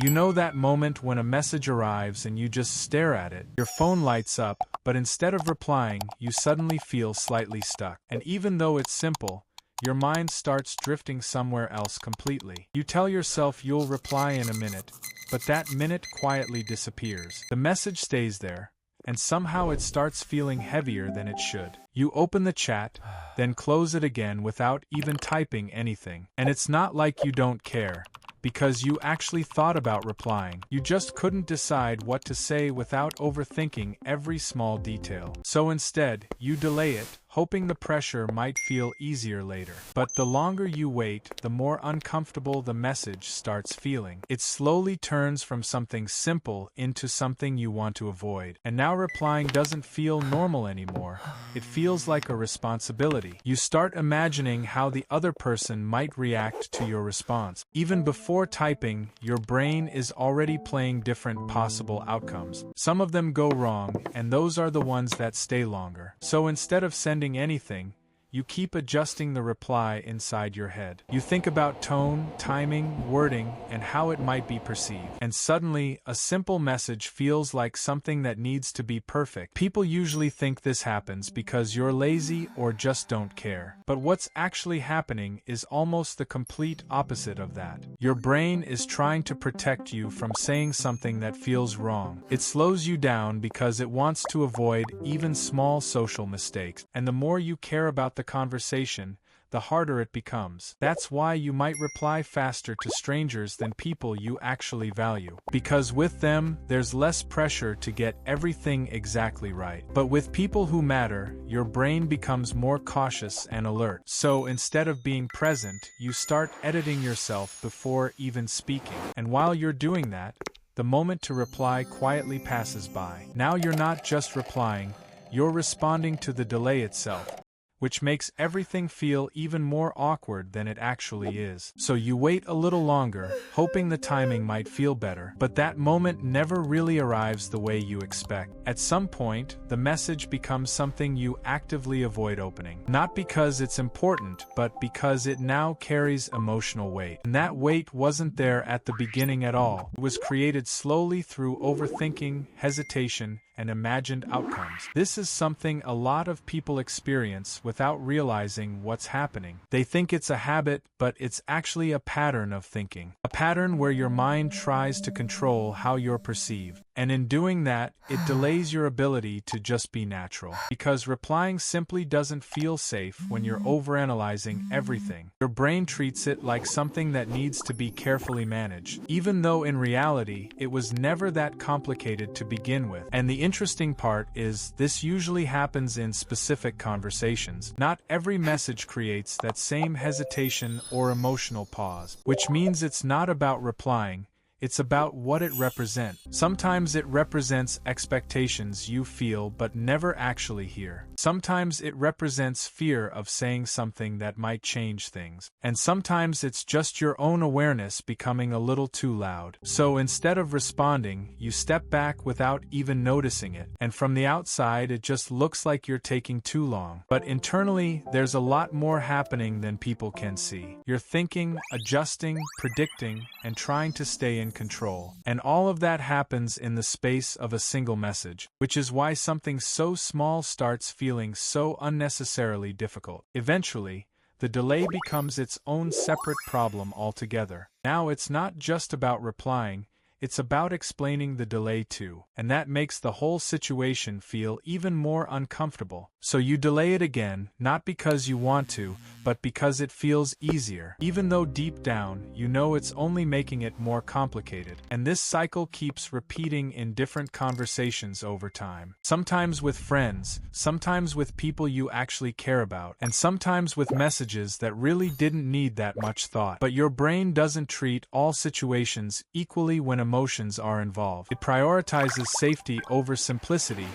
You know that moment when a message arrives and you just stare at it, your phone lights up, but instead of replying, you suddenly feel slightly stuck. And even though it's simple, your mind starts drifting somewhere else completely. You tell yourself you'll reply in a minute, but that minute quietly disappears. The message stays there, and somehow it starts feeling heavier than it should. You open the chat, then close it again without even typing anything. And it's not like you don't care, because you actually thought about replying. You just couldn't decide what to say without overthinking every small detail. So instead, you delay it, hoping the pressure might feel easier later. But the longer you wait, the more uncomfortable the message starts feeling. It slowly turns from something simple into something you want to avoid. And now replying doesn't feel normal anymore. It feels like a responsibility. You start imagining how the other person might react to your response. Even before typing, your brain is already playing different possible outcomes. Some of them go wrong, and those are the ones that stay longer. So instead of sending anything, you keep adjusting the reply inside your head. You think about tone, timing, wording, and how it might be perceived. And suddenly, a simple message feels like something that needs to be perfect. People usually think this happens because you're lazy or just don't care. But what's actually happening is almost the complete opposite of that. Your brain is trying to protect you from saying something that feels wrong. It slows you down because it wants to avoid even small social mistakes. And the more you care about the conversation, the harder it becomes. That's why you might reply faster to strangers than people you actually value. Because with them, there's less pressure to get everything exactly right. But with people who matter, your brain becomes more cautious and alert. So instead of being present, you start editing yourself before even speaking. And while you're doing that, the moment to reply quietly passes by. Now you're not just replying, you're responding to the delay itself, which makes everything feel even more awkward than it actually is. So you wait a little longer, hoping the timing might feel better, but that moment never really arrives the way you expect. At some point, the message becomes something you actively avoid opening. Not because it's important, but because it now carries emotional weight. And that weight wasn't there at the beginning at all. It was created slowly through overthinking, hesitation, and imagined outcomes. This is something a lot of people experience without realizing what's happening. They think it's a habit, but it's actually a pattern of thinking. A pattern where your mind tries to control how you're perceived. And in doing that, it delays your ability to just be natural. Because replying simply doesn't feel safe when you're overanalyzing everything. Your brain treats it like something that needs to be carefully managed, even though in reality, it was never that complicated to begin with. And the interesting part is, this usually happens in specific conversations. Not every message creates that same hesitation or emotional pause, which means it's not about replying. It's about what it represents. Sometimes it represents expectations you feel but never actually hear. Sometimes it represents fear of saying something that might change things. And sometimes it's just your own awareness becoming a little too loud. So instead of responding, you step back without even noticing it. And from the outside, it just looks like you're taking too long. But internally, there's a lot more happening than people can see. You're thinking, adjusting, predicting, and trying to stay in control. And all of that happens in the space of a single message, which is why something so small starts feeling so unnecessarily difficult. Eventually, the delay becomes its own separate problem altogether. Now it's not just about replying, it's about explaining the delay too. And that makes the whole situation feel even more uncomfortable. So you delay it again, not because you want to, but because it feels easier. Even though deep down, you know it's only making it more complicated. And this cycle keeps repeating in different conversations over time. Sometimes with friends, sometimes with people you actually care about, and sometimes with messages that really didn't need that much thought. But your brain doesn't treat all situations equally when emotions are involved. It prioritizes safety over simplicity,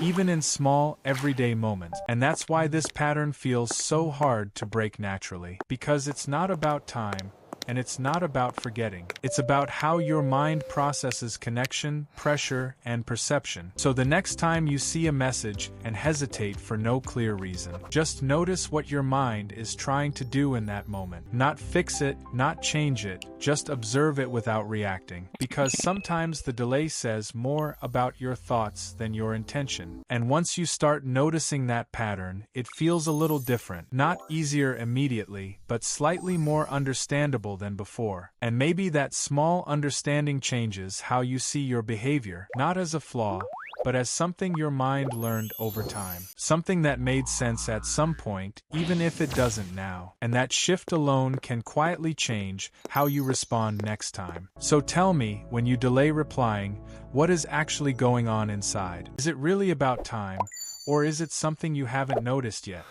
even in small, everyday moments. And that's why this pattern feels so hard to break naturally. Because it's not about time, and it's not about forgetting. It's about how your mind processes connection, pressure, and perception. So the next time you see a message and hesitate for no clear reason, just notice what your mind is trying to do in that moment. Not fix it, not change it, just observe it without reacting. Because sometimes the delay says more about your thoughts than your intention. And once you start noticing that pattern, it feels a little different. Not easier immediately, but slightly more understandable than before. And maybe that small understanding changes how you see your behavior, not as a flaw, but as something your mind learned over time. Something that made sense at some point, even if it doesn't now. And that shift alone can quietly change how you respond next time. So tell me, when you delay replying, what is actually going on inside? Is it really about time, or is it something you haven't noticed yet?